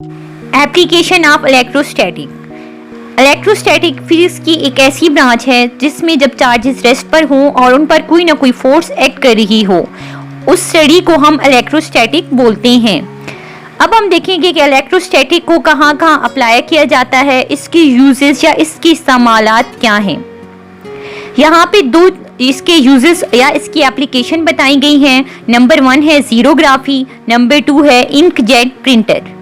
Application of electrostatic. Electrostatic physics की एक ऐसी ब्रांच है जिसमें जब चार्जेस रेस्ट पर हों और उन पर कोई ना कोई फोर्स एक्ट कर रही हो, उस स्टडी को हम इलेक्ट्रोस्टैटिक बोलते हैं। अब हम देखेंगे कि इलेक्ट्रोस्टैटिक को कहाँ कहाँ अप्लाई किया जाता है, इसके यूजेस या इसकी इस्तेमालात क्या हैं। यहाँ पे दो इसके यूजेस या इसकी एप्लीकेशन बताई गई हैं। नंबर 1 है जीरोग्राफी, नंबर 2 है इंकजेट प्रिंटर।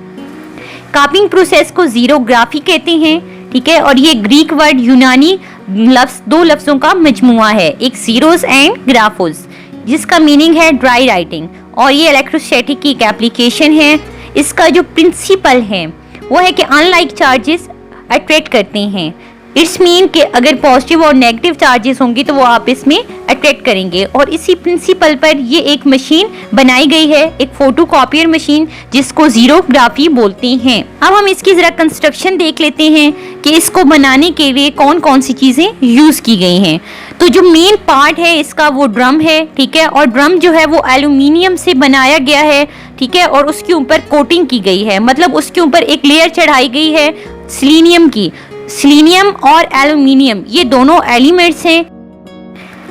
कापिंग प्रोसेस को जीरोग्राफी कहते हैं, ठीक है, और ये ग्रीक वर्ड यूनानी लफ्ज दो लफ्जों का मजमुआ है, एक जीरोस एंड ग्राफोस, जिसका मीनिंग है ड्राई राइटिंग। और ये इलेक्ट्रोस्टैटिक की एक एप्लीकेशन है। इसका जो प्रिंसिपल है वो है कि अनलाइक चार्जेस अट्रैक्ट करते हैं। इट्स मीन कि अगर पॉजिटिव और नेगेटिव चार्जेस होंगे तो वो आपस में अट्रैक्ट करेंगे। और इसी प्रिंसिपल पर ये एक मशीन बनाई गई है, एक फोटोकॉपियर मशीन, जिसको जीरोग्राफी बोलते हैं। अब हम इसकी जरा कंस्ट्रक्शन देख लेते हैं कि इसको बनाने के लिए कौन कौन सी चीजें यूज की गई हैं। तो जो मेन पार्ट है इसका वो ड्रम है, ठीक है, और ड्रम जो है वो एल्यूमिनियम से बनाया गया है, ठीक है, और उसके ऊपर कोटिंग की गई है, मतलब उसके ऊपर एक लेयर चढ़ाई गई है सिलीनियम की। सिलीनियम और एल्यूमिनियम ये दोनों एलिमेंट्स हैं।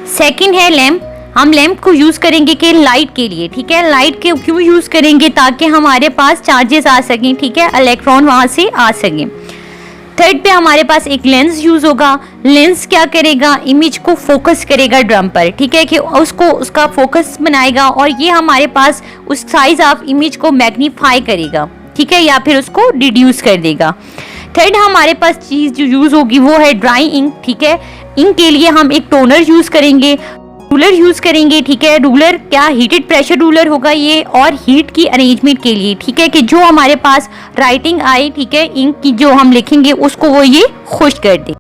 सेकंड है लैंप। हम लैंप को यूज करेंगे कि लाइट के लिए, ठीक है। लाइट के क्यों यूज करेंगे? ताकि हमारे पास चार्जेस आ सकें, ठीक है, इलेक्ट्रॉन वहां से आ सकें। थर्ड पे हमारे पास एक लेंस यूज होगा। लेंस क्या करेगा? इमेज को फोकस करेगा ड्रम पर, ठीक है, कि उसको उसका फोकस बनाएगा और ये हमारे पास उस साइज ऑफ इमेज को मैग्नीफाई करेगा, ठीक है, या फिर उसको रिड्यूस कर देगा। थर्ड हमारे पास चीज जो यूज होगी वो है ड्राई इंक, ठीक है। इंक के लिए हम एक टोनर यूज करेंगे, रूलर यूज करेंगे, ठीक है। रूलर क्या? हीटेड प्रेशर रूलर होगा ये, और हीट की अरेंजमेंट के लिए, ठीक है, कि जो हमारे पास राइटिंग आए, ठीक है, इंक की जो हम लिखेंगे उसको वो ये खुश कर दे।